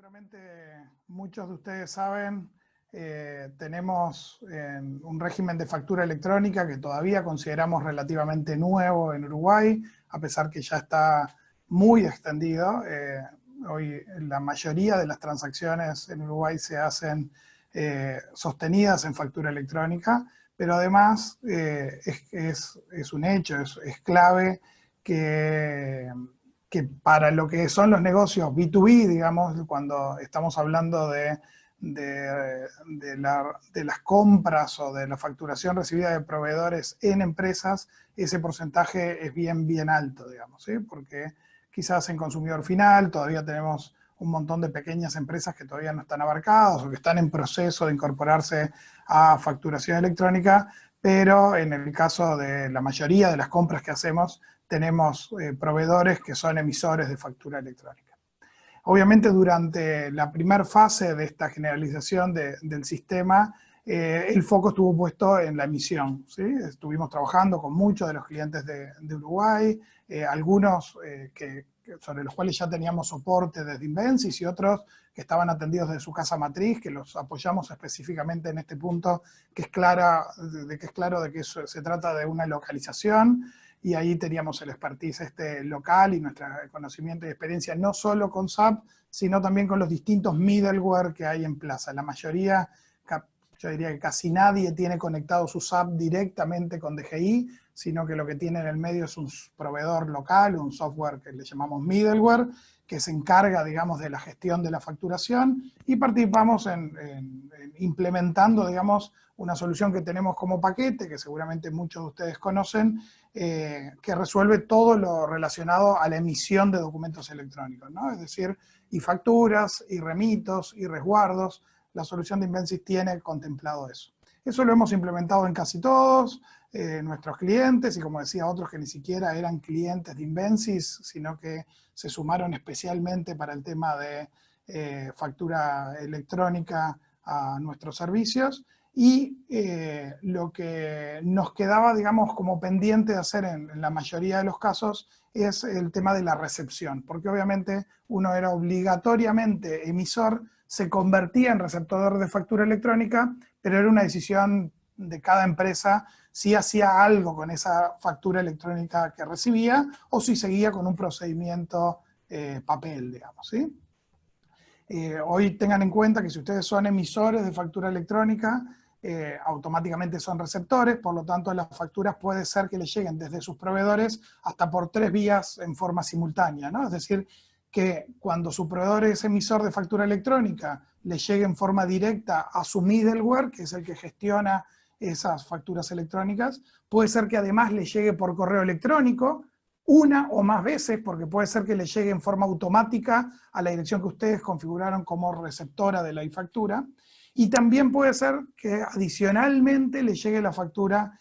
seguramente muchos de ustedes saben, tenemos un régimen de factura electrónica que todavía consideramos relativamente nuevo en Uruguay, a pesar que ya está muy extendido. Hoy la mayoría de las transacciones en Uruguay se hacen sostenidas en factura electrónica, pero además es un hecho, es clave que para lo que son los negocios B2B, digamos, cuando estamos hablando de las compras o de la facturación recibida de proveedores en empresas, ese porcentaje es bien alto, digamos, ¿sí? Porque quizás en consumidor final todavía tenemos un montón de pequeñas empresas que todavía no están abarcadas o que están en proceso de incorporarse a facturación electrónica, pero en el caso de la mayoría de las compras que hacemos, tenemos proveedores que son emisores de factura electrónica. Obviamente durante la primera fase de esta generalización del sistema, el foco estuvo puesto en la emisión, ¿sí? Estuvimos trabajando con muchos de los clientes de Uruguay, algunos sobre los cuales ya teníamos soporte desde Invensis y otros que estaban atendidos desde su casa matriz, que los apoyamos específicamente en este punto, que es claro de que eso, se trata de una localización, y ahí teníamos el expertise local y nuestro conocimiento y experiencia no solo con SAP, sino también con los distintos middleware que hay en Plaza. La mayoría, yo diría que casi nadie tiene conectado su SAP directamente con DGI, sino que lo que tiene en el medio es un proveedor local, un software que le llamamos middleware, que se encarga, digamos, de la gestión de la facturación, y participamos en implementando, digamos, una solución que tenemos como paquete, que seguramente muchos de ustedes conocen, que resuelve todo lo relacionado a la emisión de documentos electrónicos, ¿no? Es decir, y facturas, y remitos, y resguardos. La solución de Invensis tiene contemplado eso. Eso lo hemos implementado en casi todos nuestros clientes, y como decía, otros que ni siquiera eran clientes de Invensis, sino que se sumaron especialmente para el tema de factura electrónica a nuestros servicios. Y lo que nos quedaba, digamos, como pendiente de hacer en la mayoría de los casos es el tema de la recepción, porque obviamente uno era obligatoriamente emisor, se convertía en receptor de factura electrónica, pero era una decisión de cada empresa si hacía algo con esa factura electrónica que recibía o si seguía con un procedimiento papel, digamos, ¿sí? Hoy tengan en cuenta que si ustedes son emisores de factura electrónica, automáticamente son receptores, por lo tanto las facturas puede ser que les lleguen desde sus proveedores hasta por 3 vías en forma simultánea, ¿no? Es decir, que cuando su proveedor es emisor de factura electrónica, le llegue en forma directa a su middleware, que es el que gestiona esas facturas electrónicas. Puede ser que además le llegue por correo electrónico, una o más veces, porque puede ser que le llegue en forma automática a la dirección que ustedes configuraron como receptora de la e-factura, y también puede ser que adicionalmente le llegue la factura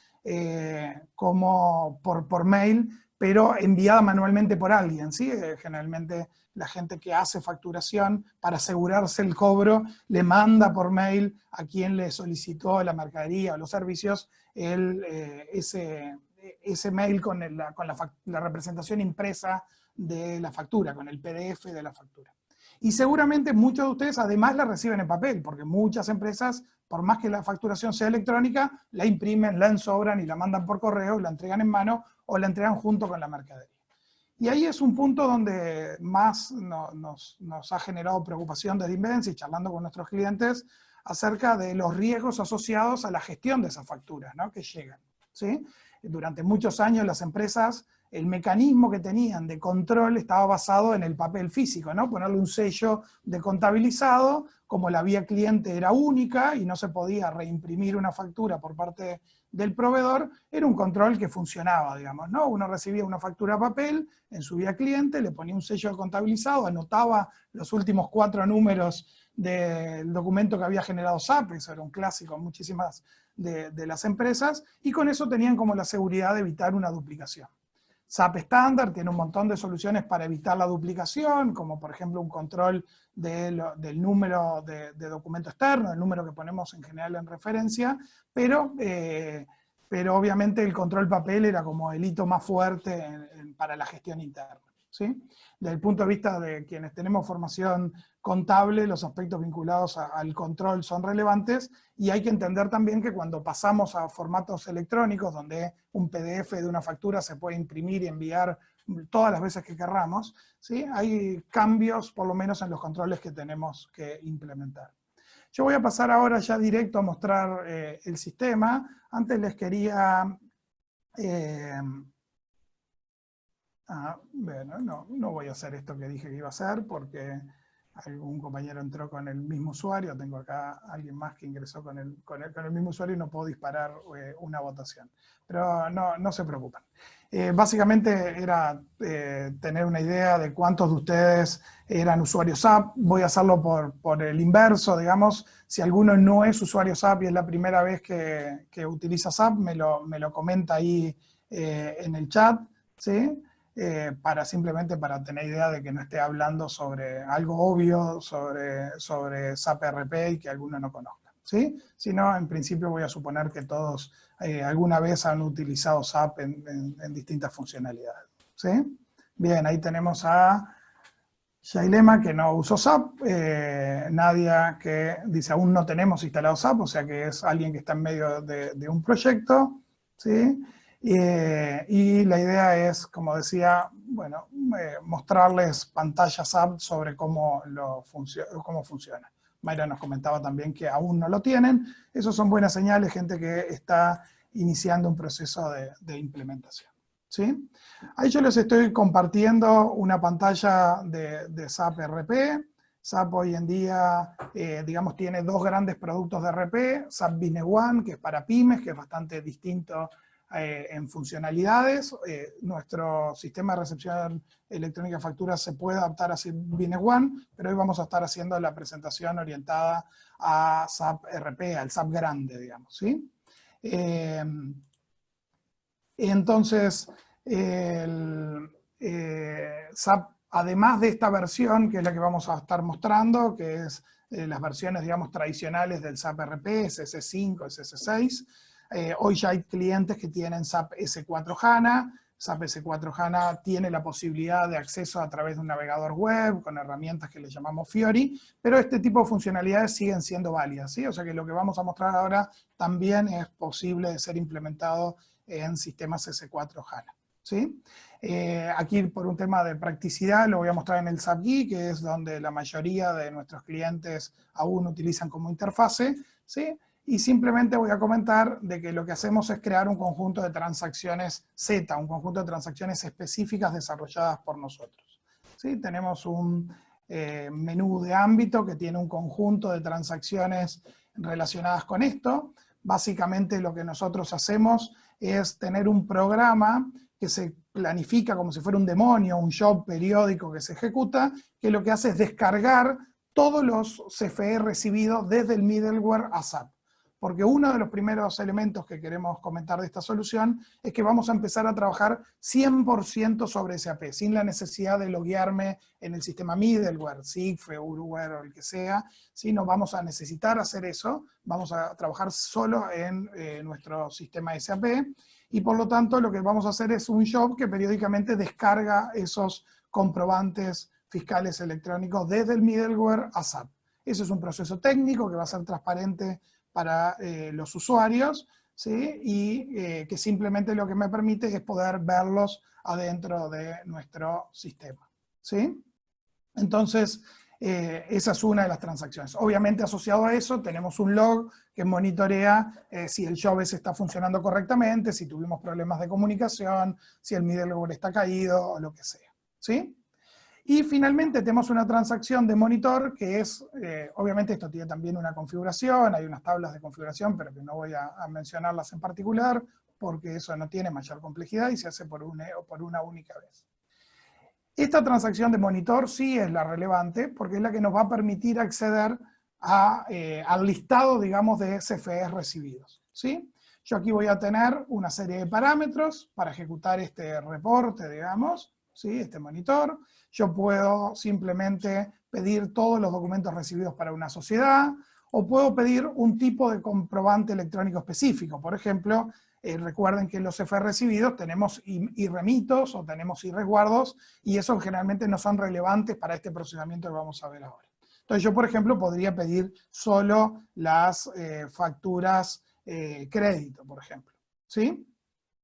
como por mail, pero enviada manualmente por alguien, ¿sí? Generalmente la gente que hace facturación, para asegurarse el cobro, le manda por mail a quien le solicitó la mercadería o los servicios ese mail con la representación impresa de la factura, con el PDF de la factura. Y seguramente muchos de ustedes además la reciben en papel, porque muchas empresas, por más que la facturación sea electrónica, la imprimen, la ensobran y la mandan por correo, la entregan en mano o la entregan junto con la mercadería. Y ahí es un punto donde más nos ha generado preocupación desde Invensis, charlando con nuestros clientes, acerca de los riesgos asociados a la gestión de esas facturas, ¿no?, que llegan, ¿sí? Durante muchos años las empresas, el mecanismo que tenían de control estaba basado en el papel físico, ¿no? Ponerle un sello de contabilizado, como la vía cliente era única y no se podía reimprimir una factura por parte del proveedor, era un control que funcionaba, digamos, ¿no? Uno recibía una factura a papel en su vía cliente, le ponía un sello de contabilizado, anotaba los últimos 4 números del documento que había generado SAP, eso era un clásico en muchísimas de las empresas, y con eso tenían como la seguridad de evitar una duplicación. SAP estándar tiene un montón de soluciones para evitar la duplicación, como por ejemplo un control del número de documento externo, el número que ponemos en general en referencia, pero obviamente el control papel era como el hito más fuerte para la gestión interna. ¿sí? Desde el punto de vista de quienes tenemos formación contable, los aspectos vinculados al control son relevantes, y hay que entender también que cuando pasamos a formatos electrónicos, donde un PDF de una factura se puede imprimir y enviar todas las veces que querramos, ¿sí? Hay cambios, por lo menos en los controles que tenemos que implementar. Yo voy a pasar ahora ya directo a mostrar el sistema. Antes les quería... bueno, no voy a hacer esto que dije que iba a hacer, porque algún compañero entró con el mismo usuario. Tengo acá a alguien más que ingresó con el mismo usuario y no puedo disparar una votación. Pero no se preocupen. Básicamente era tener una idea de cuántos de ustedes eran usuarios SAP. Voy a hacerlo por el inverso, digamos. Si alguno no es usuario SAP y es la primera vez que utiliza SAP, me lo comenta ahí en el chat, ¿sí? Simplemente para tener idea de que no esté hablando sobre algo obvio, sobre SAP RP y que algunos no conozcan, ¿sí? Si no, en principio voy a suponer que todos alguna vez han utilizado SAP en distintas funcionalidades, ¿sí? Bien, ahí tenemos a Shailema, que no usó SAP, Nadia, que dice aún no tenemos instalado SAP, o sea que es alguien que está en medio de un proyecto, ¿sí? Y la idea es, como decía, bueno, mostrarles pantallas SAP sobre cómo funciona. Mayra nos comentaba también que aún no lo tienen. Esos son buenas señales, gente que está iniciando un proceso de implementación, ¿sí? Ahí yo les estoy compartiendo una pantalla de SAP RP. SAP hoy en día, digamos, tiene dos grandes productos de RP. SAP Business One, que es para pymes, que es bastante distinto en funcionalidades. Nuestro sistema de recepción electrónica de facturas se puede adaptar a SAP Business One, pero hoy vamos a estar haciendo la presentación orientada a SAP RP, al SAP grande, digamos, ¿sí? Entonces, SAP, además de esta versión, que es la que vamos a estar mostrando, que es las versiones, digamos, tradicionales del SAP RP, SS5, SS6, hoy ya hay clientes que tienen SAP S4 HANA. SAP S4 HANA tiene la posibilidad de acceso a través de un navegador web, con herramientas que le llamamos Fiori, pero este tipo de funcionalidades siguen siendo válidas, ¿sí? O sea que lo que vamos a mostrar ahora también es posible de ser implementado en sistemas S4 HANA, ¿sí? Aquí por un tema de practicidad lo voy a mostrar en el SAP GUI, que es donde la mayoría de nuestros clientes aún utilizan como interfase, ¿sí? Y simplemente voy a comentar de que lo que hacemos es crear un conjunto de transacciones Z, un conjunto de transacciones específicas desarrolladas por nosotros, ¿sí? Tenemos un menú de ámbito que tiene un conjunto de transacciones relacionadas con esto. Básicamente lo que nosotros hacemos es tener un programa que se planifica como si fuera un demonio, un job periódico que se ejecuta, que lo que hace es descargar todos los CFE recibidos desde el middleware a SAP. Porque uno de los primeros elementos que queremos comentar de esta solución es que vamos a empezar a trabajar 100% sobre SAP, sin la necesidad de loguearme en el sistema middleware, SIGFE, Uruware o el que sea, ¿sí? No vamos a necesitar hacer eso, vamos a trabajar solo en nuestro sistema SAP, y por lo tanto lo que vamos a hacer es un job que periódicamente descarga esos comprobantes fiscales electrónicos desde el middleware a SAP. Eso es un proceso técnico que va a ser transparente para los usuarios, ¿sí? Y que simplemente lo que me permite es poder verlos adentro de nuestro sistema, ¿sí? Entonces, esa es una de las transacciones. Obviamente, asociado a eso, tenemos un log que monitorea si el job está funcionando correctamente, si tuvimos problemas de comunicación, si el middleware está caído o lo que sea, ¿sí? Y finalmente tenemos una transacción de monitor que es, obviamente esto tiene también una configuración, hay unas tablas de configuración, pero que no voy a mencionarlas en particular, porque eso no tiene mayor complejidad y se hace por una única vez. Esta transacción de monitor sí es la relevante, porque es la que nos va a permitir acceder al listado, digamos, de CFEs recibidos, ¿sí? Yo aquí voy a tener una serie de parámetros para ejecutar este reporte, digamos, ¿sí? Este monitor. Yo puedo simplemente pedir todos los documentos recibidos para una sociedad, o puedo pedir un tipo de comprobante electrónico específico. Por ejemplo, recuerden que en los CFE recibidos tenemos irremitos o tenemos irresguardos, y esos generalmente no son relevantes para este procesamiento que vamos a ver ahora. Entonces yo, por ejemplo, podría pedir solo las facturas crédito, por ejemplo, ¿sí?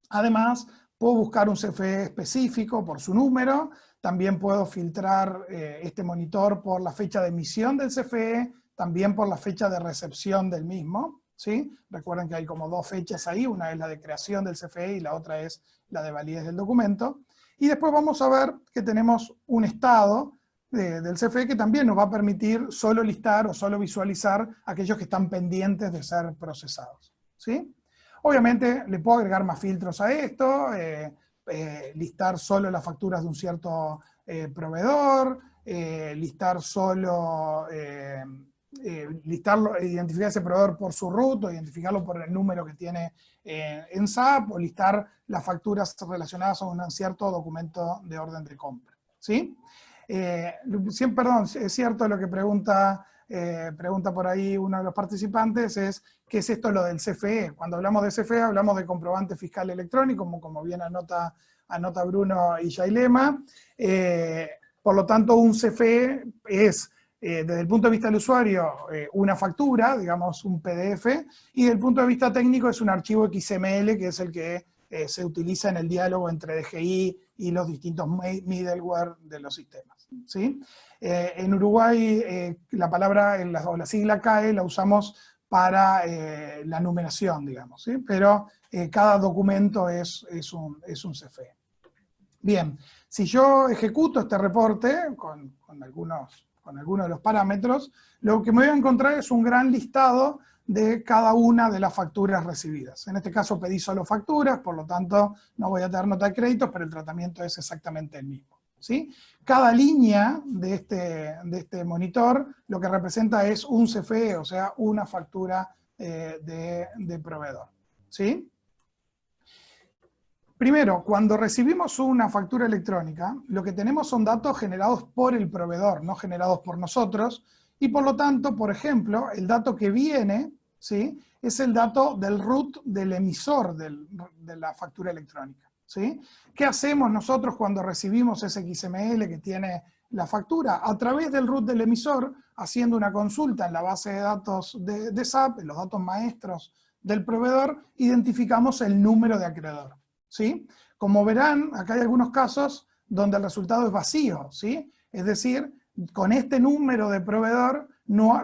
Además, puedo buscar un CFE específico por su número, también puedo filtrar este monitor por la fecha de emisión del CFE, también por la fecha de recepción del mismo, ¿sí? Recuerden que hay como dos fechas ahí, una es la de creación del CFE y la otra es la de validez del documento. Y después vamos a ver que tenemos un estado del CFE que también nos va a permitir solo listar o solo visualizar aquellos que están pendientes de ser procesados, ¿sí? Obviamente le puedo agregar más filtros a esto, listar solo las facturas de un cierto proveedor, listar solo, identificar ese proveedor por su RUT, o identificarlo por el número que tiene en SAP, o listar las facturas relacionadas a un cierto documento de orden de compra, ¿sí? Perdón, es cierto lo que pregunta por ahí uno de los participantes, es ¿qué es esto lo del CFE? Cuando hablamos de CFE hablamos de comprobante fiscal electrónico, como bien anota Bruno y Yailema. Por lo tanto, un CFE es, desde el punto de vista del usuario, una factura, digamos un PDF, y desde el punto de vista técnico es un archivo XML, que es el que se utiliza en el diálogo entre DGI y los distintos middleware de los sistemas, ¿sí? En Uruguay la palabra o la sigla CAE la usamos para la numeración, digamos, ¿sí? Pero cada documento es un CFE. Bien, si yo ejecuto este reporte con algunos de los parámetros, lo que me voy a encontrar es un gran listado de cada una de las facturas recibidas. En este caso pedí solo facturas, por lo tanto no voy a tener nota de créditos, pero el tratamiento es exactamente el mismo, ¿sí? Cada línea de este monitor lo que representa es un CFE, o sea, una factura de proveedor, ¿sí? Primero, cuando recibimos una factura electrónica, lo que tenemos son datos generados por el proveedor, no generados por nosotros, y por lo tanto, por ejemplo, el dato que viene, ¿sí?, es el dato del root del emisor de la factura electrónica, ¿sí? ¿Qué hacemos nosotros cuando recibimos ese XML que tiene la factura? A través del root del emisor, haciendo una consulta en la base de datos de SAP, en los datos maestros del proveedor, identificamos el número de acreedor, ¿sí? Como verán, acá hay algunos casos donde el resultado es vacío, ¿sí? Es decir, con este número de proveedor,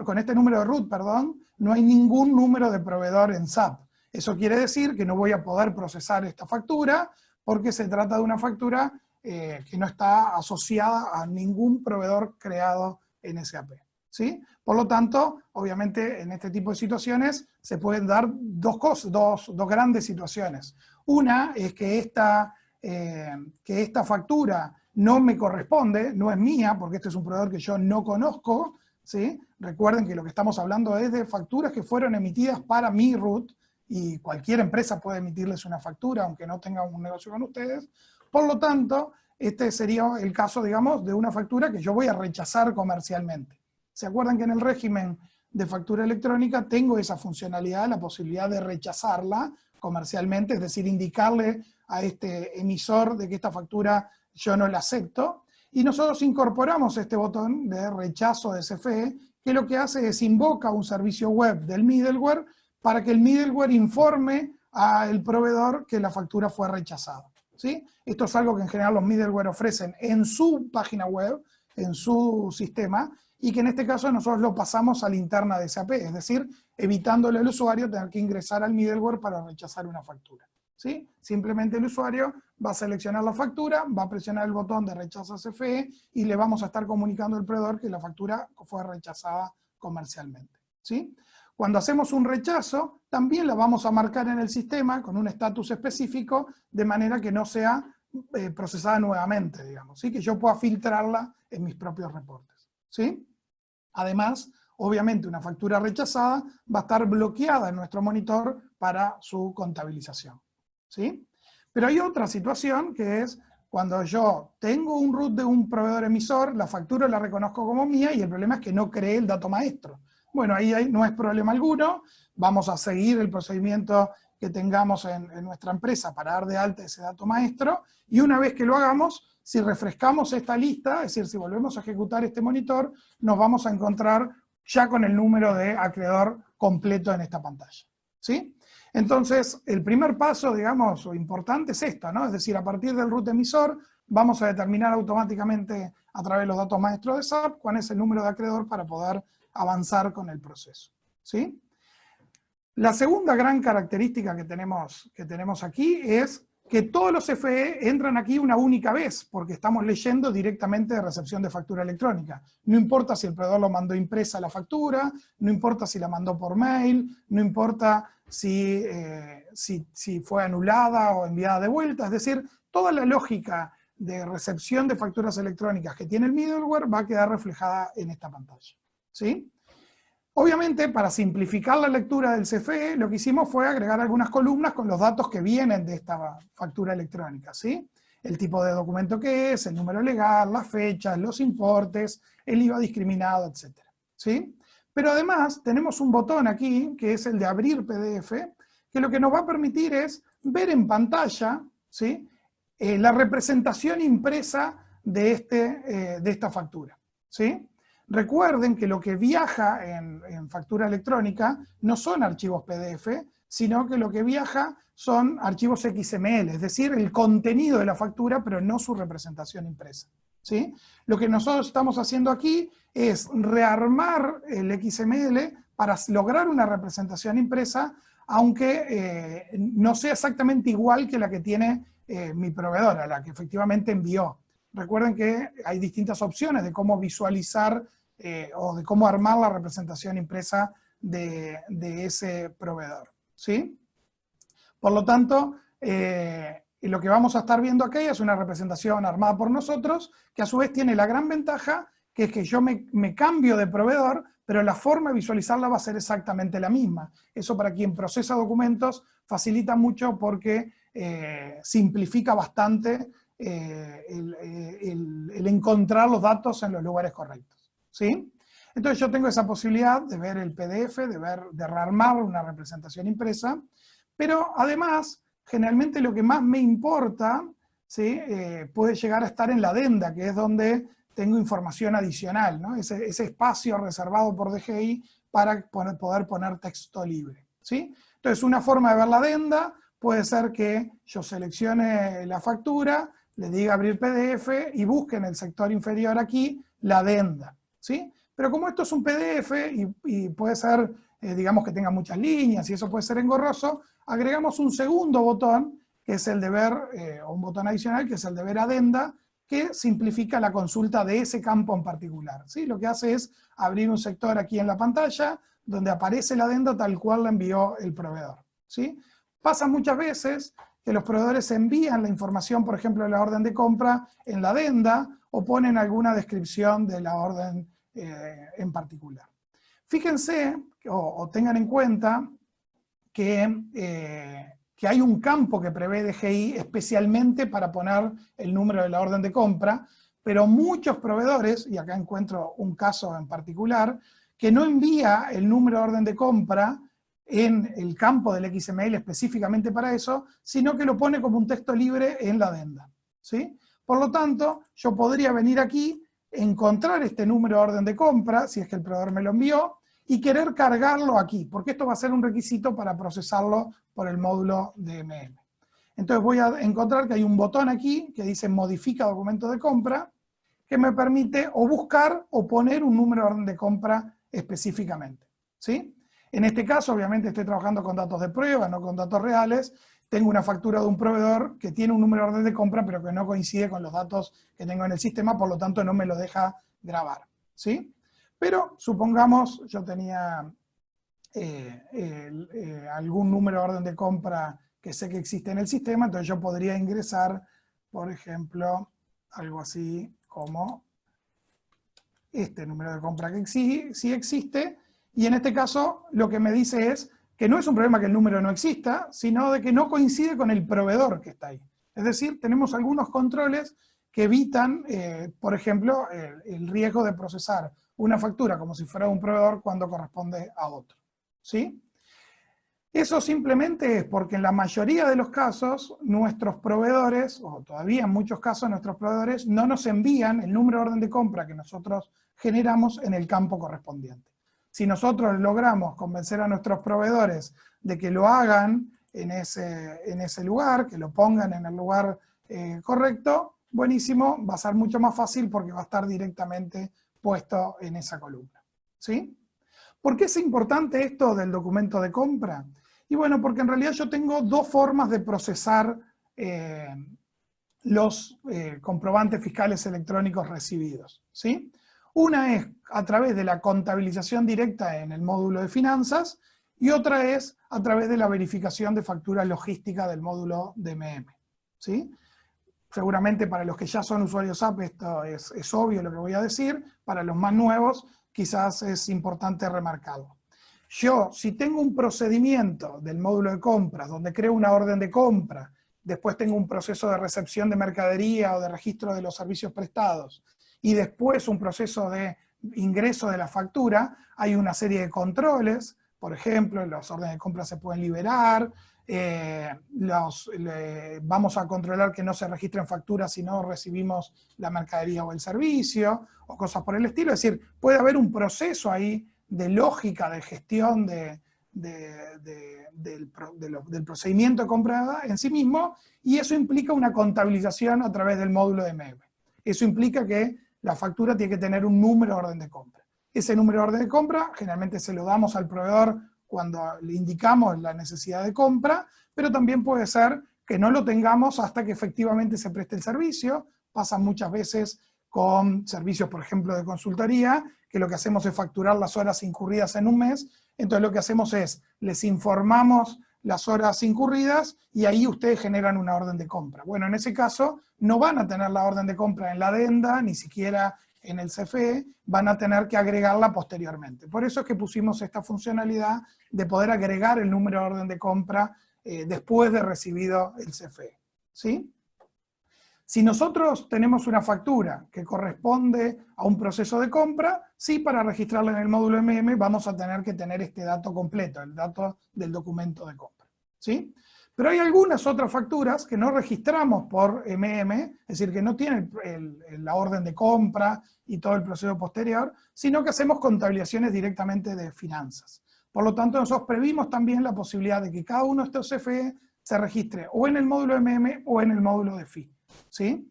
con este número de root, perdón, no hay ningún número de proveedor en SAP. Eso quiere decir que no voy a poder procesar esta factura porque se trata de una factura que no está asociada a ningún proveedor creado en SAP, ¿sí? Por lo tanto, obviamente, en este tipo de situaciones se pueden dar dos grandes situaciones. Una es que esta factura no me corresponde, no es mía, porque este es un proveedor que yo no conozco, ¿sí? Recuerden que lo que estamos hablando es de facturas que fueron emitidas para mi root, y cualquier empresa puede emitirles una factura, aunque no tenga un negocio con ustedes. Por lo tanto, este sería el caso, digamos, de una factura que yo voy a rechazar comercialmente. ¿Se acuerdan que en el régimen de factura electrónica tengo esa funcionalidad, la posibilidad de rechazarla comercialmente, es decir, indicarle a este emisor de que esta factura yo no la acepto? Y nosotros incorporamos este botón de rechazo de CFE, que lo que hace es invoca un servicio web del middleware para que el middleware informe al proveedor que la factura fue rechazada, ¿sí? Esto es algo que en general los middleware ofrecen en su página web, en su sistema, y que en este caso nosotros lo pasamos a la interna de SAP, es decir, evitándole al usuario tener que ingresar al middleware para rechazar una factura, ¿sí? Simplemente el usuario va a seleccionar la factura, va a presionar el botón de rechazo CFE y le vamos a estar comunicando al proveedor que la factura fue rechazada comercialmente, ¿sí? Cuando hacemos un rechazo, también la vamos a marcar en el sistema con un estatus específico, de manera que no sea procesada nuevamente, digamos, ¿sí? Que yo pueda filtrarla en mis propios reportes, ¿sí? Además, obviamente una factura rechazada va a estar bloqueada en nuestro monitor para su contabilización, ¿sí? Pero hay otra situación que es cuando yo tengo un root de un proveedor emisor, la factura la reconozco como mía y el problema es que no creé el dato maestro. Bueno, ahí no es problema alguno, vamos a seguir el procedimiento que tengamos en nuestra empresa para dar de alta ese dato maestro, y una vez que lo hagamos, si refrescamos esta lista, es decir, si volvemos a ejecutar este monitor, nos vamos a encontrar ya con el número de acreedor completo en esta pantalla, ¿sí? Entonces, el primer paso, digamos, importante es esto, ¿no? Es decir, a partir del root emisor, vamos a determinar automáticamente a través de los datos maestros de SAP cuál es el número de acreedor para poder avanzar con el proceso, ¿sí? La segunda gran característica que tenemos aquí es que todos los CFE entran aquí una única vez, porque estamos leyendo directamente de recepción de factura electrónica. No importa si el proveedor lo mandó impresa la factura, no importa si la mandó por mail, no importa si fue anulada o enviada de vuelta, es decir, toda la lógica de recepción de facturas electrónicas que tiene el middleware va a quedar reflejada en esta pantalla, ¿sí? Obviamente, para simplificar la lectura del CFE, lo que hicimos fue agregar algunas columnas con los datos que vienen de esta factura electrónica, ¿sí? El tipo de documento que es, el número legal, las fechas, los importes, el IVA discriminado, etc., ¿sí? Pero además tenemos un botón aquí, que es el de abrir PDF, que lo que nos va a permitir es ver en pantalla, ¿sí?, la representación impresa de esta factura, ¿sí? Recuerden que lo que viaja en factura electrónica no son archivos PDF, sino que lo que viaja son archivos XML, es decir, el contenido de la factura, pero no su representación impresa, ¿sí? Lo que nosotros estamos haciendo aquí es rearmar el XML para lograr una representación impresa, aunque no sea exactamente igual que la que tiene mi proveedora, la que efectivamente envió. Recuerden que hay distintas opciones de cómo visualizar o de cómo armar la representación impresa de ese proveedor, ¿sí? Por lo tanto, lo que vamos a estar viendo aquí es una representación armada por nosotros, que a su vez tiene la gran ventaja, que es que yo me cambio de proveedor, pero la forma de visualizarla va a ser exactamente la misma. Eso para quien procesa documentos facilita mucho porque simplifica bastante el encontrar los datos en los lugares correctos, ¿sí? Entonces yo tengo esa posibilidad de ver el PDF, de rearmar una representación impresa, pero además, generalmente lo que más me importa, ¿sí?, puede llegar a estar en la adenda, que es donde tengo información adicional, ¿no? Ese espacio reservado por DGI para poder poner texto libre, ¿sí? Entonces, una forma de ver la adenda puede ser que yo seleccione la factura, le diga abrir PDF y busque en el sector inferior aquí la adenda, ¿sí? Pero como esto es un PDF y puede ser, digamos que tenga muchas líneas y eso puede ser engorroso, agregamos un segundo botón, que es el de ver, o un botón adicional, que es el de ver adenda, que simplifica la consulta de ese campo en particular, ¿sí? Lo que hace es abrir un sector aquí en la pantalla, donde aparece la adenda tal cual la envió el proveedor, ¿sí? Pasa muchas veces que los proveedores envían la información, por ejemplo, de la orden de compra en la adenda, o ponen alguna descripción de la orden en particular. Fíjense, o tengan en cuenta, que hay un campo que prevé DGI especialmente para poner el número de la orden de compra, pero muchos proveedores, y acá encuentro un caso en particular, que no envía el número de orden de compra en el campo del XML específicamente para eso, sino que lo pone como un texto libre en la adenda, ¿sí? Por lo tanto, yo podría venir aquí, encontrar este número de orden de compra, si es que el proveedor me lo envió, y querer cargarlo aquí, porque esto va a ser un requisito para procesarlo por el módulo de MM. Entonces voy a encontrar que hay un botón aquí que dice modifica documento de compra, que me permite o buscar o poner un número de orden de compra específicamente, ¿sí? En este caso, obviamente, estoy trabajando con datos de prueba, no con datos reales. Tengo una factura de un proveedor que tiene un número de orden de compra, pero que no coincide con los datos que tengo en el sistema, por lo tanto no me lo deja grabar, ¿sí? Pero supongamos yo tenía algún número de orden de compra que sé que existe en el sistema, entonces yo podría ingresar, por ejemplo, algo así como este número de compra que sí existe, y en este caso lo que me dice es que no es un problema que el número no exista, sino de que no coincide con el proveedor que está ahí. Es decir, tenemos algunos controles que evitan, por ejemplo, el riesgo de procesar una factura como si fuera un proveedor cuando corresponde a otro, ¿sí? Eso simplemente es porque en la mayoría de los casos nuestros proveedores, o todavía en muchos casos nuestros proveedores, no nos envían el número de orden de compra que nosotros generamos en el campo correspondiente. Si nosotros logramos convencer a nuestros proveedores de que lo hagan en ese lugar, que lo pongan en el lugar correcto, buenísimo, va a ser mucho más fácil porque va a estar directamente puesto en esa columna. ¿Sí? ¿Por qué es importante esto del documento de compra? Y bueno, porque en realidad yo tengo dos formas de procesar los comprobantes fiscales electrónicos recibidos, ¿sí? Una es a través de la contabilización directa en el módulo de finanzas y otra es a través de la verificación de factura logística del módulo de MM, ¿sí? Seguramente para los que ya son usuarios SAP esto es obvio lo que voy a decir, para los más nuevos quizás es importante remarcarlo. Yo, si tengo un procedimiento del módulo de compras donde creo una orden de compra, después tengo un proceso de recepción de mercadería o de registro de los servicios prestados, y después un proceso de ingreso de la factura, hay una serie de controles, por ejemplo, las órdenes de compra se pueden liberar, vamos a controlar que no se registren facturas si no recibimos la mercadería o el servicio, o cosas por el estilo. Es decir, puede haber un proceso ahí de lógica, de gestión del procedimiento de compra en sí mismo, y eso implica una contabilización a través del módulo de MM. Eso implica que la factura tiene que tener un número de orden de compra. Ese número de orden de compra generalmente se lo damos al proveedor cuando le indicamos la necesidad de compra, pero también puede ser que no lo tengamos hasta que efectivamente se preste el servicio. Pasa muchas veces con servicios, por ejemplo, de consultoría, que lo que hacemos es facturar las horas incurridas en un mes, entonces lo que hacemos es, les informamos las horas incurridas y ahí ustedes generan una orden de compra. Bueno, en ese caso no van a tener la orden de compra en la adenda, ni siquiera en el CFE, van a tener que agregarla posteriormente. Por eso es que pusimos esta funcionalidad de poder agregar el número de orden de compra después de recibido el CFE. ¿Sí? Si nosotros tenemos una factura que corresponde a un proceso de compra, sí, para registrarla en el módulo MM vamos a tener que tener este dato completo, el dato del documento de compra. ¿Sí? Pero hay algunas otras facturas que no registramos por MM, es decir, que no tienen la orden de compra y todo el proceso posterior, sino que hacemos contabilizaciones directamente de finanzas. Por lo tanto, nosotros previmos también la posibilidad de que cada uno de estos CFE se registre o en el módulo MM o en el módulo de FI. ¿Sí?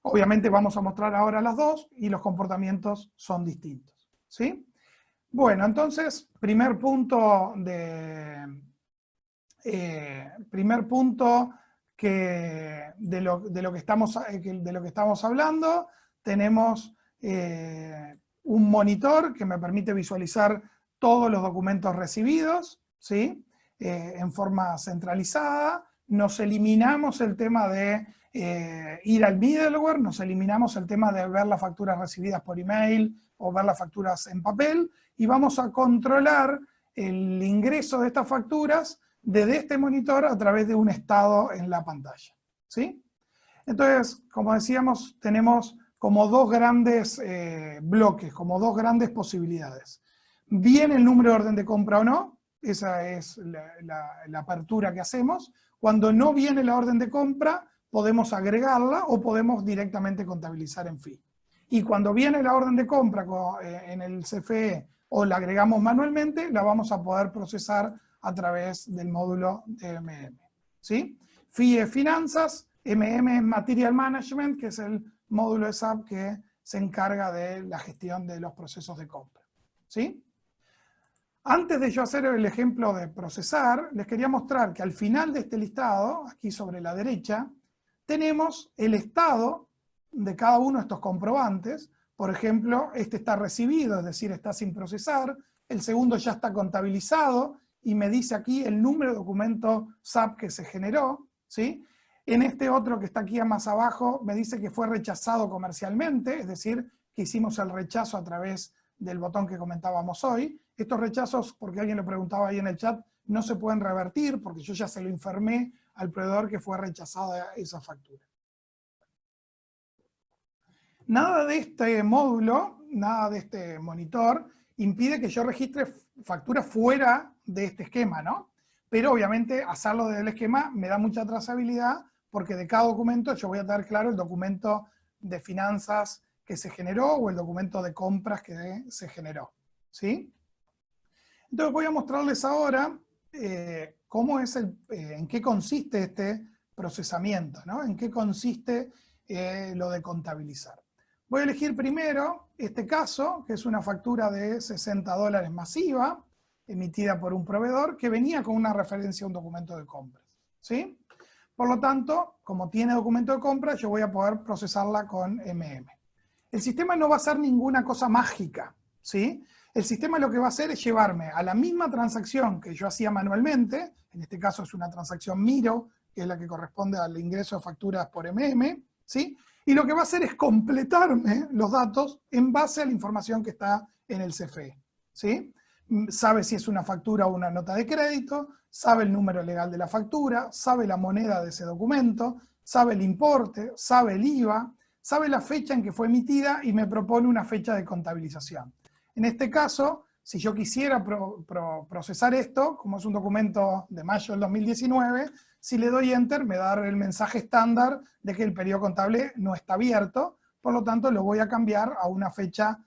Obviamente vamos a mostrar ahora las dos y los comportamientos son distintos. ¿Sí? Bueno, entonces, primer punto de lo que estamos hablando, tenemos un monitor que me permite visualizar todos los documentos recibidos, ¿sí? En forma centralizada. Nos eliminamos el tema de ir al middleware, nos eliminamos el tema de ver las facturas recibidas por email o ver las facturas en papel, y vamos a controlar el ingreso de estas facturas desde este monitor a través de un estado en la pantalla. ¿Sí? Entonces, como decíamos, tenemos como dos grandes bloques, como dos grandes posibilidades. ¿Viene el número de orden de compra o no? Esa es la apertura que hacemos. Cuando no viene la orden de compra, podemos agregarla o podemos directamente contabilizar en FI. Y cuando viene la orden de compra en el CFE o la agregamos manualmente, la vamos a poder procesar a través del módulo de MM. ¿Sí? FI es finanzas, MM es Material Management, que es el módulo de SAP que se encarga de la gestión de los procesos de compra. ¿Sí? Antes de yo hacer el ejemplo de procesar, les quería mostrar que al final de este listado, aquí sobre la derecha, tenemos el estado de cada uno de estos comprobantes. Por ejemplo, este está recibido, es decir, está sin procesar. El segundo ya está contabilizado y me dice aquí el número de documento SAP que se generó, ¿sí? En este otro que está aquí más abajo me dice que fue rechazado comercialmente, es decir, que hicimos el rechazo a través del botón que comentábamos hoy. Estos rechazos, porque alguien lo preguntaba ahí en el chat, no se pueden revertir porque yo ya se lo informé al proveedor que fue rechazada esa factura. Nada de este módulo, nada de este monitor, impide que yo registre facturas fuera de este esquema, ¿no? pero obviamente hacerlo desde el esquema me da mucha trazabilidad, porque de cada documento yo voy a tener claro el documento de finanzas que se generó o el documento de compras que se generó, ¿sí? Entonces voy a mostrarles ahora cómo es en qué consiste este procesamiento, ¿no? En qué consiste lo de contabilizar. Voy a elegir primero este caso, que es una factura de $60 masiva, emitida por un proveedor, que venía con una referencia a un documento de compras, ¿sí? Por lo tanto, como tiene documento de compras, yo voy a poder procesarla con MM. El sistema no va a hacer ninguna cosa mágica, ¿sí? El sistema lo que va a hacer es llevarme a la misma transacción que yo hacía manualmente, en este caso es una transacción Miro, que es la que corresponde al ingreso de facturas por MM, ¿sí? Y lo que va a hacer es completarme los datos en base a la información que está en el CFE, ¿sí? Sabe si es una factura o una nota de crédito, sabe el número legal de la factura, sabe la moneda de ese documento, sabe el importe, sabe el IVA, sabe la fecha en que fue emitida y me propone una fecha de contabilización. En este caso, si yo quisiera procesar esto, como es un documento de mayo del 2019, si le doy Enter me da el mensaje estándar de que el periodo contable no está abierto, por lo tanto lo voy a cambiar a una fecha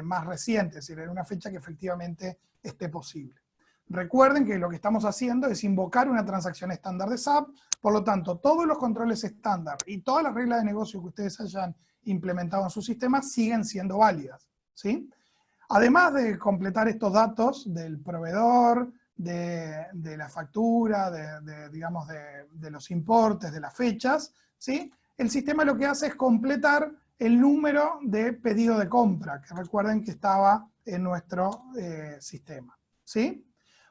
más reciente, es decir, una fecha que efectivamente esté posible. Recuerden que lo que estamos haciendo es invocar una transacción estándar de SAP, por lo tanto, todos los controles estándar y todas las reglas de negocio que ustedes hayan implementado en su sistema siguen siendo válidas, ¿sí? Además de completar estos datos del proveedor, de la factura, digamos, de los importes, de las fechas, ¿sí? El sistema lo que hace es completar el número de pedido de compra, que recuerden que estaba en nuestro sistema, ¿sí?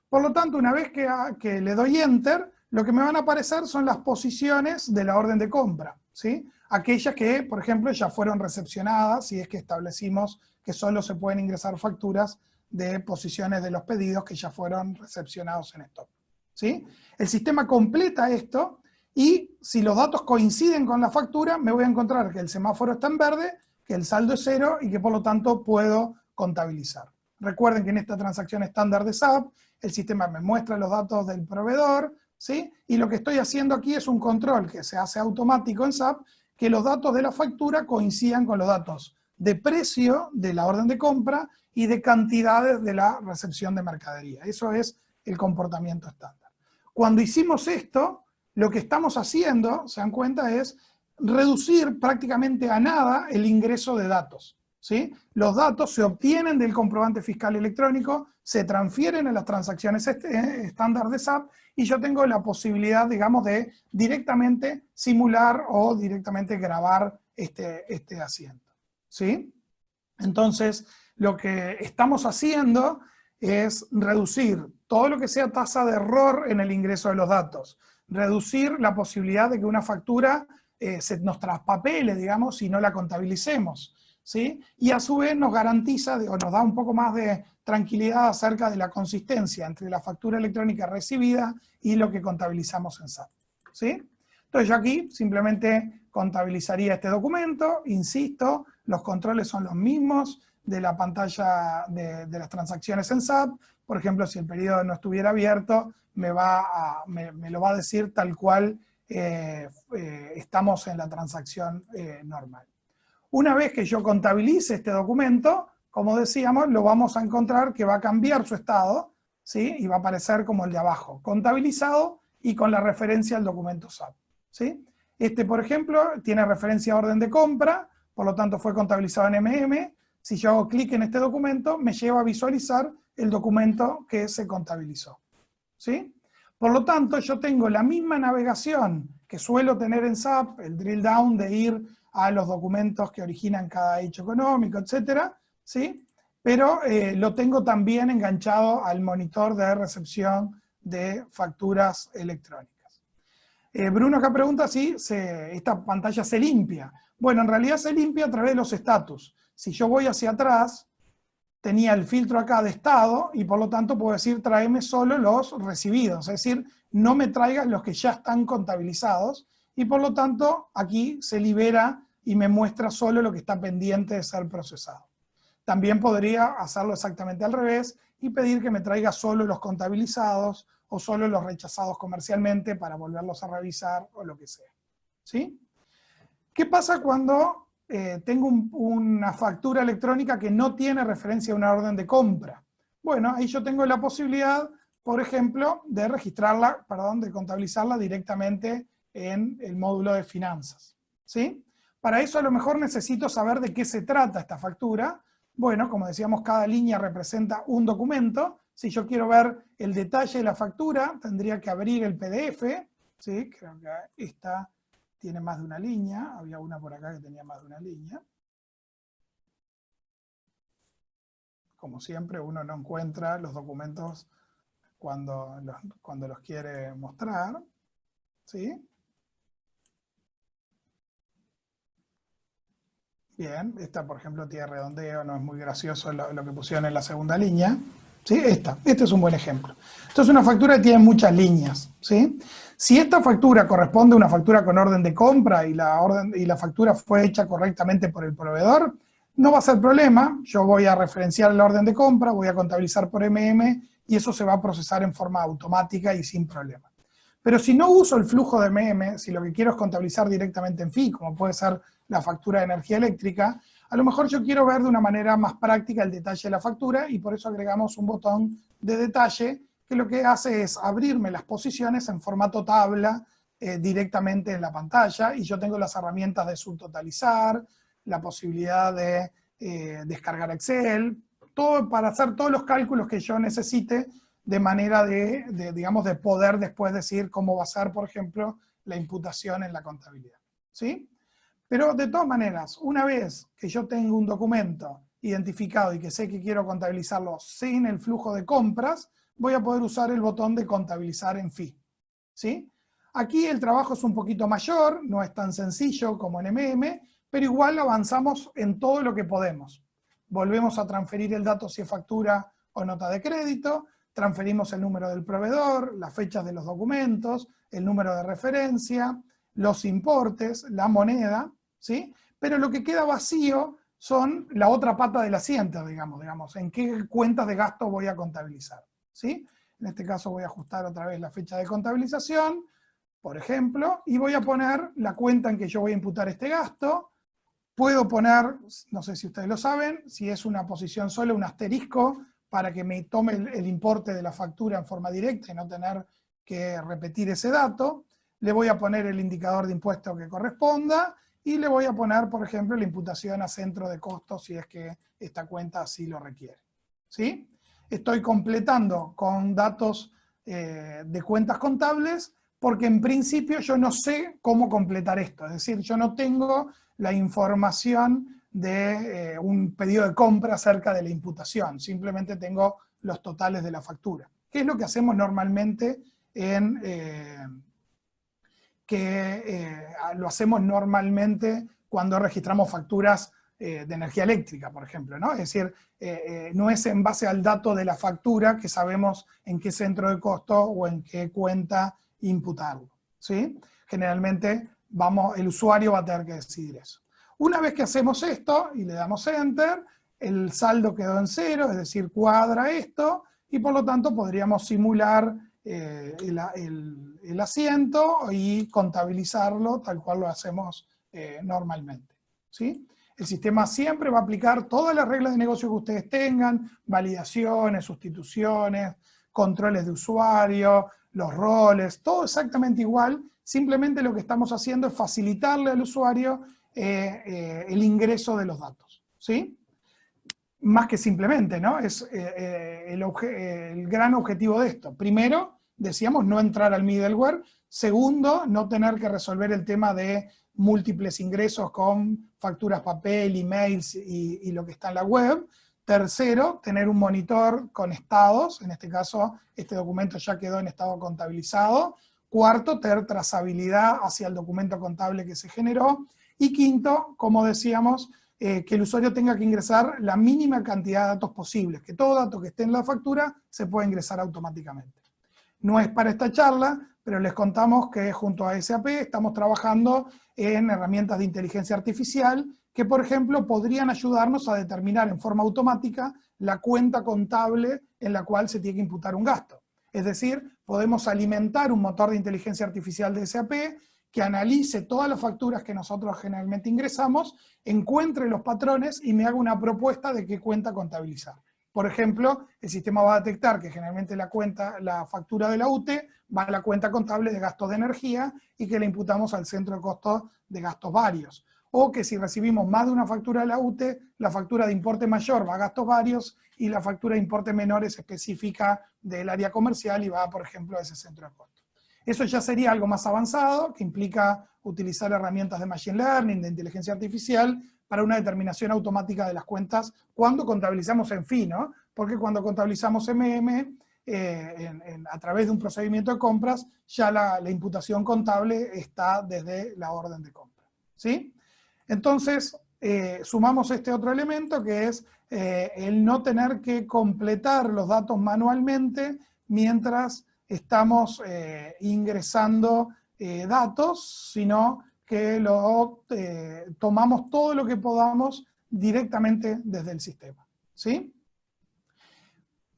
Por lo tanto, una vez que le doy Enter, lo que me van a aparecer son las posiciones de la orden de compra, ¿sí? Aquellas que, por ejemplo, ya fueron recepcionadas, si es que establecimos que solo se pueden ingresar facturas de posiciones de los pedidos que ya fueron recepcionados en stock, ¿sí? El sistema completa esto y si los datos coinciden con la factura, me voy a encontrar que el semáforo está en verde, que el saldo es 0 y que por lo tanto puedo contabilizar. Recuerden que en esta transacción estándar de SAP, el sistema me muestra los datos del proveedor, ¿sí? Y lo que estoy haciendo aquí es un control que se hace automático en SAP, que los datos de la factura coincidan con los datos de precio de la orden de compra y de cantidades de la recepción de mercadería. Eso es el comportamiento estándar. Cuando hicimos esto, lo que estamos haciendo, se dan cuenta, es reducir prácticamente a nada el ingreso de datos, ¿sí? Los datos se obtienen del comprobante fiscal electrónico, se transfieren a las transacciones estándar de SAP y yo tengo la posibilidad, digamos, de directamente simular o directamente grabar este asiento, ¿sí? Entonces, lo que estamos haciendo es reducir todo lo que sea tasa de error en el ingreso de los datos, reducir la posibilidad de que una factura se nos traspapele, digamos, y no la contabilicemos, ¿sí? Y a su vez nos garantiza, o nos da un poco más de tranquilidad acerca de la consistencia entre la factura electrónica recibida y lo que contabilizamos en SAP, ¿sí? Entonces yo aquí simplemente contabilizaría este documento, insisto, los controles son los mismos de la pantalla de las transacciones en SAP. Por ejemplo, si el periodo no estuviera abierto, me lo va a decir tal cual estamos en la transacción normal. Una vez que yo contabilice este documento, como decíamos, lo vamos a encontrar que va a cambiar su estado, ¿sí? Y va a aparecer como el de abajo, contabilizado y con la referencia al documento SAP, ¿sí? Este, por ejemplo, tiene referencia a orden de compra, por lo tanto fue contabilizado en MM. Si yo hago clic en este documento, me lleva a visualizar el documento que se contabilizó, ¿sí? Por lo tanto, yo tengo la misma navegación que suelo tener en SAP, el drill down de ir a los documentos que originan cada hecho económico, etcétera, ¿sí? Pero lo tengo también enganchado al monitor de recepción de facturas electrónicas. Bruno acá pregunta si esta pantalla se limpia. Bueno, en realidad se limpia a través de los estatus. Si yo voy hacia atrás, tenía el filtro acá de estado y por lo tanto puedo decir tráeme solo los recibidos, es decir, no me traigas los que ya están contabilizados y por lo tanto aquí se libera y me muestra solo lo que está pendiente de ser procesado. También podría hacerlo exactamente al revés y pedir que me traiga solo los contabilizados o solo los rechazados comercialmente para volverlos a revisar o lo que sea. ¿Sí? ¿Qué pasa cuando tengo una factura electrónica que no tiene referencia a una orden de compra? Bueno, ahí yo tengo la posibilidad, por ejemplo, de registrarla, de contabilizarla directamente en el módulo de finanzas. ¿Sí? Para eso a lo mejor necesito saber de qué se trata esta factura. Bueno, como decíamos, cada línea representa un documento. Si yo quiero ver el detalle de la factura, tendría que abrir el PDF. ¿Sí? Creo que esta tiene más de una línea. Había una por acá que tenía más de una línea. Como siempre, uno no encuentra los documentos cuando los quiere mostrar. ¿Sí? Bien, esta por ejemplo tiene redondeo, no es muy gracioso lo que pusieron en la segunda línea. ¿Sí? Este es un buen ejemplo. Esto es una factura que tiene muchas líneas. ¿Sí? Si esta factura corresponde a una factura con orden de compra y la factura fue hecha correctamente por el proveedor, no va a ser problema. Yo voy a referenciar la orden de compra, voy a contabilizar por MM y eso se va a procesar en forma automática y sin problema. Pero si no uso el flujo de MM, si lo que quiero es contabilizar directamente en FI, como puede ser la factura de energía eléctrica, a lo mejor yo quiero ver de una manera más práctica el detalle de la factura y por eso agregamos un botón de detalle que lo que hace es abrirme las posiciones en formato tabla directamente en la pantalla y yo tengo las herramientas de subtotalizar, la posibilidad de descargar Excel, todo para hacer todos los cálculos que yo necesite de manera digamos, de poder después decir cómo va a ser, por ejemplo, la imputación en la contabilidad. ¿Sí? Pero de todas maneras, una vez que yo tengo un documento identificado y que sé que quiero contabilizarlo sin el flujo de compras, voy a poder usar el botón de contabilizar en FI. ¿Sí? Aquí el trabajo es un poquito mayor, no es tan sencillo como en MM, pero igual avanzamos en todo lo que podemos. Volvemos a transferir el dato si es factura o nota de crédito, transferimos el número del proveedor, las fechas de los documentos, el número de referencia, los importes, la moneda, ¿sí? Pero lo que queda vacío son la otra pata del asiento, digamos, en qué cuentas de gasto voy a contabilizar, ¿sí? En este caso voy a ajustar otra vez la fecha de contabilización, por ejemplo, y voy a poner la cuenta en que yo voy a imputar este gasto. Puedo poner, no sé si ustedes lo saben, si es una posición sola, un asterisco, para que me tome el importe de la factura en forma directa y no tener que repetir ese dato. Le voy a poner el indicador de impuesto que corresponda y le voy a poner, por ejemplo, la imputación a centro de costos si es que esta cuenta así lo requiere. ¿Sí? Estoy completando con datos de cuentas contables porque en principio yo no sé cómo completar esto. Es decir, yo no tengo la información de un pedido de compra acerca de la imputación, simplemente tengo los totales de la factura. ¿Qué es lo que hacemos normalmente lo hacemos normalmente cuando registramos facturas de energía eléctrica, por ejemplo, ¿no? Es decir, no es en base al dato de la factura que sabemos en qué centro de costo o en qué cuenta imputarlo, ¿sí? Generalmente el usuario va a tener que decidir eso. Una vez que hacemos esto y le damos Enter, el saldo quedó en 0, es decir, cuadra esto, y por lo tanto podríamos simular el asiento y contabilizarlo tal cual lo hacemos normalmente. ¿Sí? El sistema siempre va a aplicar todas las reglas de negocio que ustedes tengan, validaciones, sustituciones, controles de usuario, los roles, todo exactamente igual, simplemente lo que estamos haciendo es facilitarle al usuario el ingreso de los datos, ¿sí? Más que simplemente, ¿no? Es el gran objetivo de esto. Primero, decíamos, no entrar al middleware. Segundo, no tener que resolver el tema de múltiples ingresos con facturas papel, emails y lo que está en la web. Tercero, tener un monitor con estados. En este caso, este documento ya quedó en estado contabilizado. Cuarto, tener trazabilidad hacia el documento contable que se generó. Y quinto, como decíamos, que el usuario tenga que ingresar la mínima cantidad de datos posibles, que todo dato que esté en la factura se pueda ingresar automáticamente. No es para esta charla, pero les contamos que junto a SAP estamos trabajando en herramientas de inteligencia artificial que, por ejemplo, podrían ayudarnos a determinar en forma automática la cuenta contable en la cual se tiene que imputar un gasto. Es decir, podemos alimentar un motor de inteligencia artificial de SAP que analice todas las facturas que nosotros generalmente ingresamos, encuentre los patrones y me haga una propuesta de qué cuenta contabilizar. Por ejemplo, el sistema va a detectar que generalmente la factura de la UTE va a la cuenta contable de gastos de energía y que le imputamos al centro de costos de gastos varios. O que si recibimos más de una factura de la UTE, la factura de importe mayor va a gastos varios y la factura de importe menor es específica del área comercial y va, por ejemplo, a ese centro de costos. Eso ya sería algo más avanzado, que implica utilizar herramientas de Machine Learning, de inteligencia artificial, para una determinación automática de las cuentas cuando contabilizamos en FI, ¿no? Porque cuando contabilizamos MM, a través de un procedimiento de compras, ya la imputación contable está desde la orden de compra, ¿sí? Entonces, sumamos este otro elemento que es el no tener que completar los datos manualmente mientras estamos ingresando datos, sino que tomamos todo lo que podamos directamente desde el sistema, ¿sí?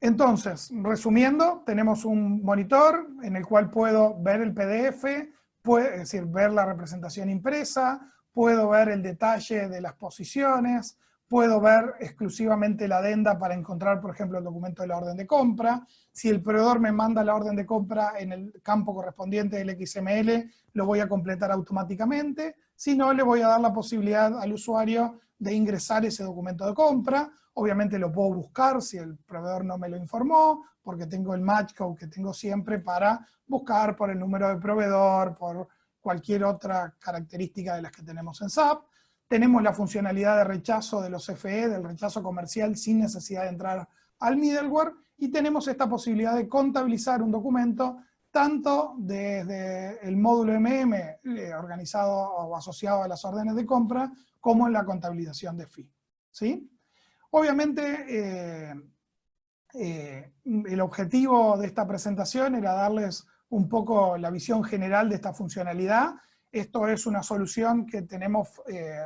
Entonces, resumiendo, tenemos un monitor en el cual puedo ver el PDF, es decir, ver la representación impresa, puedo ver el detalle de las posiciones, puedo ver exclusivamente la adenda para encontrar, por ejemplo, el documento de la orden de compra. Si el proveedor me manda la orden de compra en el campo correspondiente del XML, lo voy a completar automáticamente. Si no, le voy a dar la posibilidad al usuario de ingresar ese documento de compra. Obviamente lo puedo buscar si el proveedor no me lo informó, porque tengo el match code que tengo siempre para buscar por el número de proveedor, por cualquier otra característica de las que tenemos en SAP. Tenemos la funcionalidad de rechazo de los CFE, del rechazo comercial sin necesidad de entrar al middleware, y tenemos esta posibilidad de contabilizar un documento tanto desde el módulo MM organizado o asociado a las órdenes de compra, como en la contabilización de FI, ¿sí? Obviamente, el objetivo de esta presentación era darles un poco la visión general de esta funcionalidad. Esto es una solución que tenemos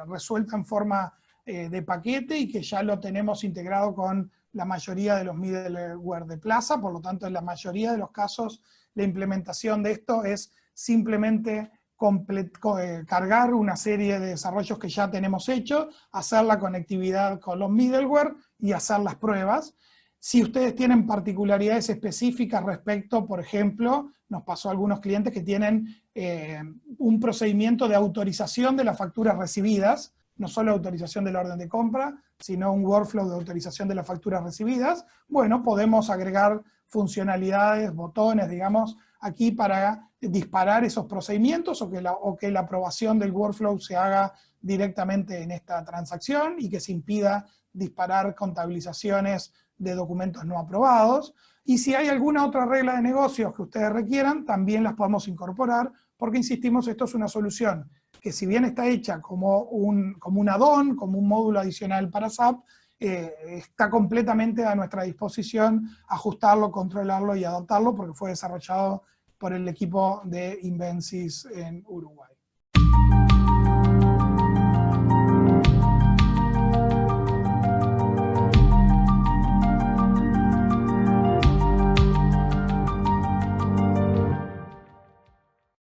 resuelta en forma de paquete y que ya lo tenemos integrado con la mayoría de los middleware de Plaza, por lo tanto en la mayoría de los casos la implementación de esto es simplemente cargar una serie de desarrollos que ya tenemos hechos, hacer la conectividad con los middleware y hacer las pruebas. Si ustedes tienen particularidades específicas respecto, por ejemplo, nos pasó a algunos clientes que tienen un procedimiento de autorización de las facturas recibidas, no solo autorización de la orden de compra, sino un workflow de autorización de las facturas recibidas. Bueno, podemos agregar funcionalidades, botones, digamos, aquí para disparar esos procedimientos o que la aprobación del workflow se haga directamente en esta transacción y que se impida disparar contabilizaciones de documentos no aprobados. Y si hay alguna otra regla de negocios que ustedes requieran, también las podemos incorporar, porque insistimos, esto es una solución que si bien está hecha como un add-on, como un módulo adicional para SAP, está completamente a nuestra disposición ajustarlo, controlarlo y adaptarlo, porque fue desarrollado por el equipo de Invensys en Uruguay.